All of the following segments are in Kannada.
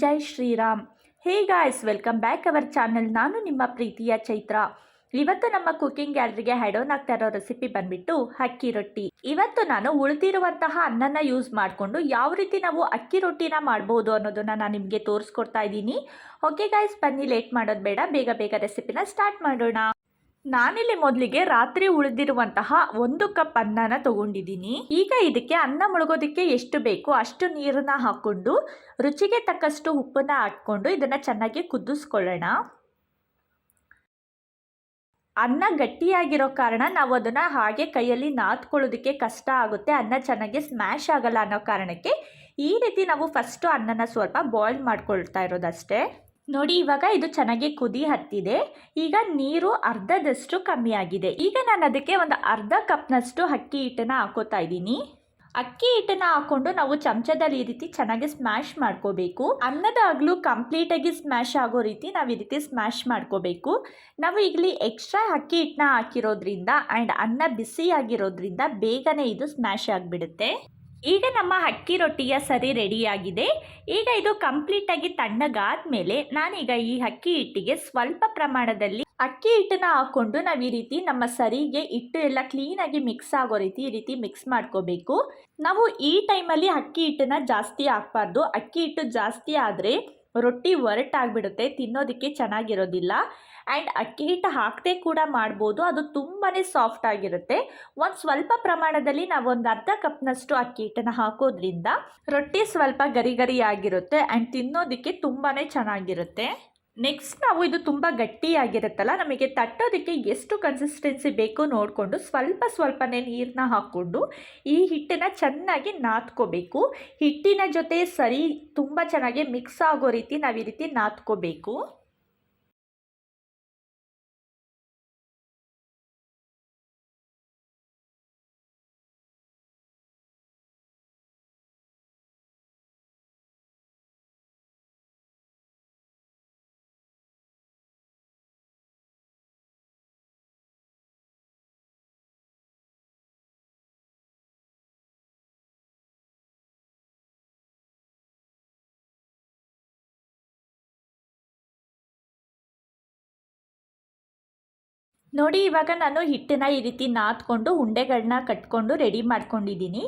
Jai Shriram. Hey guys, welcome back our channel. ನಾನು ನಿಮ್ಮ ಪ್ರೀತಿಯ ಚೈತ್ರ. ಇವತ್ತು ನಮ್ಮ ಕುಕಿಂಗ್ ಗ್ಯಾಲರಿಗೆ ಹೆಡ್ ಆನ್ ಆಗ್ತಾ ಇರೋ ರೆಸಿಪಿ ಬಂದ್ಬಿಟ್ಟು ಅಕ್ಕಿ ರೊಟ್ಟಿ. ಇವತ್ತು ನಾನು ಉಳಿದಿರುವಂತಹ ಅನ್ನನ ಯೂಸ್ ಮಾಡಿಕೊಂಡು ಯಾವ ರೀತಿ ನಾವು ಅಕ್ಕಿ ರೊಟ್ಟಿನ ಮಾಡ್ಬೋದು ಅನ್ನೋದನ್ನ ನಾನು ನಿಮಗೆ ತೋರಿಸ್ಕೊಡ್ತಾ ಇದ್ದೀನಿ. ಓಕೆ ಗಾಯ್ಸ್, ಬನ್ನಿ ಲೇಟ್ ಮಾಡೋದು ಬೇಡ, ಬೇಗ ಬೇಗ ರೆಸಿಪಿನ ಸ್ಟಾರ್ಟ್ ಮಾಡೋಣ. ನಾನಿಲ್ಲಿ ಮೊದಲಿಗೆ ರಾತ್ರಿ ಉಳಿದಿರುವಂತಹ 1 ಕಪ್ ಅನ್ನನ ತಗೊಂಡಿದ್ದೀನಿ. ಈಗ ಇದಕ್ಕೆ ಅನ್ನ ಮುಳುಗೋದಕ್ಕೆ ಎಷ್ಟು ಬೇಕು ಅಷ್ಟು ನೀರನ್ನ ಹಾಕೊಂಡು ರುಚಿಗೆ ತಕ್ಕಷ್ಟು ಉಪ್ಪನ್ನ ಹಾಕ್ಕೊಂಡು ಇದನ್ನ ಚೆನ್ನಾಗಿ ಕುದಿಸ್ಕೊಳ್ಳೋಣ. ಅನ್ನ ಗಟ್ಟಿಯಾಗಿರೋ ಕಾರಣ ನಾವು ಅದನ್ನ ಹಾಗೆ ಕೈಯಲ್ಲಿ ನಾದ್ಕೊಳ್ಳೋದಕ್ಕೆ ಕಷ್ಟ ಆಗುತ್ತೆ, ಅನ್ನ ಚೆನ್ನಾಗಿ ಸ್ಮ್ಯಾಶ್ ಆಗಲ್ಲ ಅನ್ನೋ ಕಾರಣಕ್ಕೆ ಈ ರೀತಿ ನಾವು ಫಸ್ಟ್ ಅನ್ನನ ಸ್ವಲ್ಪ ಬಾಯ್ಲ್ ಮಾಡ್ಕೊಳ್ತಾ ಇರೋದಷ್ಟೇ. ನೋಡಿ, ಇವಾಗ ಇದು ಚೆನ್ನಾಗಿ ಕುದಿ ಹತ್ತಿದೆ. ಈಗ ನೀರು ಅರ್ಧದಷ್ಟು ಕಮ್ಮಿ ಆಗಿದೆ. ಈಗ ನಾನು ಅದಕ್ಕೆ ಒಂದು ಅರ್ಧ ಕಪ್ನಷ್ಟು ಅಕ್ಕಿ ಹಿಟ್ಟನ್ನು ಹಾಕೋತಾ ಇದ್ದೀನಿ. ಅಕ್ಕಿ ಹಿಟ್ಟನ್ನು ಹಾಕೊಂಡು ನಾವು ಚಮಚದಲ್ಲಿ ಈ ರೀತಿ ಚೆನ್ನಾಗಿ ಸ್ಮ್ಯಾಶ್ ಮಾಡ್ಕೋಬೇಕು. ಅನ್ನದ ಅಗಲು ಕಂಪ್ಲೀಟಾಗಿ ಸ್ಮ್ಯಾಶ್ ಆಗೋ ರೀತಿ ನಾವು ಈ ರೀತಿ ಸ್ಮ್ಯಾಶ್ ಮಾಡ್ಕೋಬೇಕು. ನಾವು ಇಲ್ಲಿ ಎಕ್ಸ್ಟ್ರಾ ಅಕ್ಕಿ ಹಿಟ್ಟನ್ನ ಹಾಕಿರೋದ್ರಿಂದ ಆ್ಯಂಡ್ ಅನ್ನ ಬಿಸಿ ಆಗಿರೋದ್ರಿಂದ ಬೇಗನೆ ಇದು ಸ್ಮ್ಯಾಶ್ ಆಗಿಬಿಡುತ್ತೆ. ಈಗ ನಮ್ಮ ಅಕ್ಕಿ ರೊಟ್ಟಿಯ ಸರಿ ರೆಡಿಯಾಗಿದೆ. ಈಗ ಇದು ಕಂಪ್ಲೀಟಾಗಿ ತಣ್ಣಗಾದ್ಮೇಲೆ ನಾನೀಗ ಈ ಅಕ್ಕಿ ಹಿಟ್ಟಿಗೆ ಸ್ವಲ್ಪ ಪ್ರಮಾಣದಲ್ಲಿ ಅಕ್ಕಿ ಹಿಟ್ಟನ್ನ ಹಾಕೊಂಡು ನಾವು ಈ ರೀತಿ ನಮ್ಮ ಸರಿಗೆ ಹಿಟ್ಟು ಎಲ್ಲ ಕ್ಲೀನಾಗಿ ಮಿಕ್ಸ್ ಆಗೋ ರೀತಿ ಈ ರೀತಿ ಮಿಕ್ಸ್ ಮಾಡ್ಕೋಬೇಕು. ನಾವು ಈ ಟೈಮಲ್ಲಿ ಅಕ್ಕಿ ಹಿಟ್ಟನ್ನ ಜಾಸ್ತಿ ಹಾಕಬಾರ್ದು. ಅಕ್ಕಿ ಹಿಟ್ಟು ಜಾಸ್ತಿ ಆದರೆ ರೊಟ್ಟಿ ಒರಟಾಗ್ಬಿಡುತ್ತೆ, ತಿನ್ನೋದಕ್ಕೆ ಚೆನ್ನಾಗಿರೋದಿಲ್ಲ. ಆ್ಯಂಡ್ ಅಕ್ಕಿ ಹಿಟ್ಟು ಹಾಕದೆ ಕೂಡ ಮಾಡ್ಬೋದು, ಅದು ತುಂಬಾ ಸಾಫ್ಟ್ ಆಗಿರುತ್ತೆ. ಒಂದು ಸ್ವಲ್ಪ ಪ್ರಮಾಣದಲ್ಲಿ ನಾವು ಒಂದು ಅರ್ಧ ಕಪ್ನಷ್ಟು ಅಕ್ಕಿ ಹಿಟ್ಟನ್ನು ಹಾಕೋದ್ರಿಂದ ರೊಟ್ಟಿ ಸ್ವಲ್ಪ ಗರಿ ಗರಿ ಆಗಿರುತ್ತೆ ಆ್ಯಂಡ್ ತಿನ್ನೋದಕ್ಕೆ ತುಂಬಾ ಚೆನ್ನಾಗಿರುತ್ತೆ. ನೆಕ್ಸ್ಟ್ ನಾವು ಇದು ತುಂಬ ಗಟ್ಟಿಯಾಗಿರುತ್ತಲ್ಲ, ನಮಗೆ ತಟ್ಟೋದಕ್ಕೆ ಎಷ್ಟು ಕನ್ಸಿಸ್ಟೆನ್ಸಿ ಬೇಕೋ ನೋಡಿಕೊಂಡು ಸ್ವಲ್ಪನೇ ನೀರನ್ನ ಹಾಕ್ಕೊಂಡು ಈ ಹಿಟ್ಟನ್ನು ಚೆನ್ನಾಗಿ ನಾದ್ಕೋಬೇಕು. ಹಿಟ್ಟಿನ ಜೊತೆ ಸರಿ ತುಂಬ ಚೆನ್ನಾಗಿ ಮಿಕ್ಸ್ ಆಗೋ ರೀತಿ ನಾವು ಈ ರೀತಿ ನಾದ್ಕೋಬೇಕು. ನೋಡಿ, ಇವಾಗ ನಾನು ಹಿಟ್ಟನ್ನ ಈ ರೀತಿ ನಾದ್ಕೊಂಡು ಉಂಡೆಗಳನ್ನ ಕಟ್ಕೊಂಡು ರೆಡಿ ಮಾಡ್ಕೊಂಡಿದ್ದೀನಿ.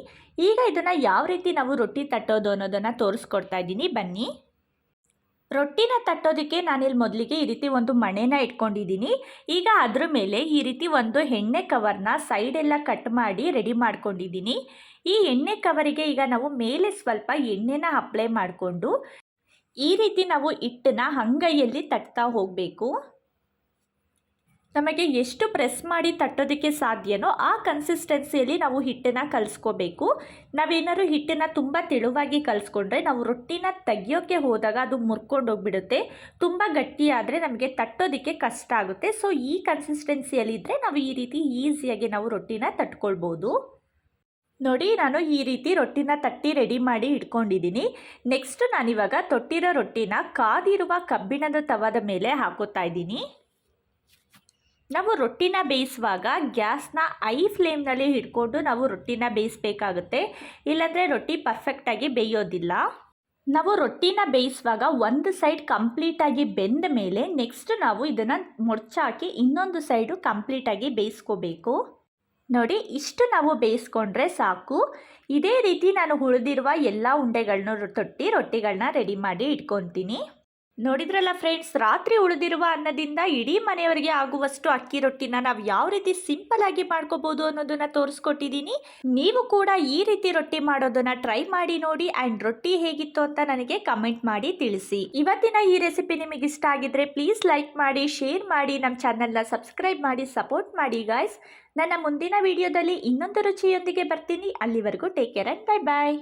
ಈಗ ಇದನ್ನು ಯಾವ ರೀತಿ ನಾವು ರೊಟ್ಟಿ ತಟ್ಟೋದು ಅನ್ನೋದನ್ನು ತೋರಿಸ್ಕೊಡ್ತಾ ಇದ್ದೀನಿ, ಬನ್ನಿ. ರೊಟ್ಟಿನ ತಟ್ಟೋದಕ್ಕೆ ನಾನಿಲ್ಲಿ ಮೊದಲಿಗೆ ಈ ರೀತಿ ಒಂದು ಮಣೆನ ಇಟ್ಕೊಂಡಿದ್ದೀನಿ. ಈಗ ಅದ್ರ ಮೇಲೆ ಈ ರೀತಿ ಒಂದು ಎಣ್ಣೆ ಕವರ್ನ ಸೈಡೆಲ್ಲ ಕಟ್ ಮಾಡಿ ರೆಡಿ ಮಾಡ್ಕೊಂಡಿದ್ದೀನಿ. ಈ ಎಣ್ಣೆ ಕವರಿಗೆ ಈಗ ನಾವು ಮೇಲೆ ಸ್ವಲ್ಪ ಎಣ್ಣೆನ ಅಪ್ಲೈ ಮಾಡಿಕೊಂಡು ಈ ರೀತಿ ನಾವು ಹಿಟ್ಟನ್ನ ಅಂಗೈಯಲ್ಲಿ ತಟ್ತಾ ಹೋಗಬೇಕು. ನಮಗೆ ಎಷ್ಟು ಪ್ರೆಸ್ ಮಾಡಿ ತಟ್ಟೋದಕ್ಕೆ ಸಾಧ್ಯನೋ ಆ ಕನ್ಸಿಸ್ಟೆನ್ಸಿಯಲ್ಲಿ ನಾವು ಹಿಟ್ಟನ್ನು ಕಲಿಸ್ಕೋಬೇಕು. ನಾವೇನಾದ್ರು ಹಿಟ್ಟನ್ನು ತುಂಬ ತೆಳುವಾಗಿ ಕಲಿಸ್ಕೊಂಡ್ರೆ ನಾವು ರೊಟ್ಟಿನ ತೆಗಿಯೋಕ್ಕೆ ಹೋದಾಗ ಅದು ಮುರ್ಕೊಂಡು ಹೋಗ್ಬಿಡುತ್ತೆ. ತುಂಬ ಗಟ್ಟಿಯಾದರೆ ನಮಗೆ ತಟ್ಟೋದಕ್ಕೆ ಕಷ್ಟ ಆಗುತ್ತೆ. ಸೊ ಈ ಕನ್ಸಿಸ್ಟೆನ್ಸಿಯಲ್ಲಿದ್ದರೆ ನಾವು ಈ ರೀತಿ ಈಸಿಯಾಗಿ ನಾವು ರೊಟ್ಟಿನ ತಟ್ಕೊಳ್ಬೋದು. ನೋಡಿ, ನಾನು ಈ ರೀತಿ ರೊಟ್ಟಿನ ತಟ್ಟಿ ರೆಡಿ ಮಾಡಿ ಇಟ್ಕೊಂಡಿದ್ದೀನಿ. ನೆಕ್ಸ್ಟ್ ನಾನಿವಾಗ ತೊಟ್ಟಿರೋ ರೊಟ್ಟಿನ ಕಾದಿರುವ ಕಬ್ಬಿಣದ ತವದ ಮೇಲೆ ಹಾಕೋತಾ ಇದ್ದೀನಿ. ನಾವು ರೊಟ್ಟಿನ ಬೇಯಿಸುವಾಗ ಗ್ಯಾಸ್ನ ಐ ಫ್ಲೇಮ್ನಲ್ಲಿ ಇಟ್ಕೊಂಡು ನಾವು ರೊಟ್ಟಿನ ಬೇಯಿಸಬೇಕಾಗುತ್ತೆ, ಇಲ್ಲಾಂದರೆ ರೊಟ್ಟಿ ಪರ್ಫೆಕ್ಟಾಗಿ ಬೇಯೋದಿಲ್ಲ. ನಾವು ರೊಟ್ಟಿನ ಬೇಯಿಸುವಾಗ ಒಂದು ಸೈಡ್ ಕಂಪ್ಲೀಟಾಗಿ ಬೆಂದ ಮೇಲೆ ನೆಕ್ಸ್ಟ್ ನಾವು ಇದನ್ನು ಮೊಡ್ಚಾಕಿ ಇನ್ನೊಂದು ಸೈಡು ಕಂಪ್ಲೀಟಾಗಿ ಬೇಯಿಸ್ಕೋಬೇಕು. ನೋಡಿ, ಇಷ್ಟು ನಾವು ಬೇಯಿಸ್ಕೊಂಡ್ರೆ ಸಾಕು. ಇದೇ ರೀತಿ ನಾನು ಉಳಿದಿರುವ ಎಲ್ಲ ಉಂಡೆಗಳನ್ನೂ ತೊಟ್ಟಿ ರೊಟ್ಟಿಗಳನ್ನ ರೆಡಿ ಮಾಡಿ ಇಟ್ಕೊತೀನಿ. ನೋಡಿದ್ರಲ್ಲ ಫ್ರೆಂಡ್ಸ್, ರಾತ್ರಿ ಉಳಿದಿರುವ ಅನ್ನದಿಂದ ಇಡೀ ಮನೆಯವರಿಗೆ ಆಗುವಷ್ಟು ಅಕ್ಕಿ ರೊಟ್ಟಿನ ನಾವು ಯಾವ ರೀತಿ ಸಿಂಪಲ್ ಆಗಿ ಮಾಡ್ಕೋಬಹುದು ಅನ್ನೋದನ್ನ ತೋರಿಸ್ಕೊಟ್ಟಿದ್ದೀನಿ. ನೀವು ಕೂಡ ಈ ರೀತಿ ರೊಟ್ಟಿ ಮಾಡೋದನ್ನ ಟ್ರೈ ಮಾಡಿ ನೋಡಿ ಆ್ಯಂಡ್ ರೊಟ್ಟಿ ಹೇಗಿತ್ತು ಅಂತ ನನಗೆ ಕಮೆಂಟ್ ಮಾಡಿ ತಿಳಿಸಿ. ಇವತ್ತಿನ ಈ ರೆಸಿಪಿ ನಿಮಗೆ ಇಷ್ಟ ಆಗಿದ್ರೆ ಪ್ಲೀಸ್ ಲೈಕ್ ಮಾಡಿ, ಶೇರ್ ಮಾಡಿ, ನಮ್ಮ ಚಾನಲ್ನ ಸಬ್ಸ್ಕ್ರೈಬ್ ಮಾಡಿ ಸಪೋರ್ಟ್ ಮಾಡಿ ಗಾಯ್ಸ್. ನನ್ನ ಮುಂದಿನ ವಿಡಿಯೋದಲ್ಲಿ ಇನ್ನೊಂದು ರುಚಿಯೊಂದಿಗೆ ಬರ್ತೀನಿ. ಅಲ್ಲಿವರೆಗೂ take care and bye bye.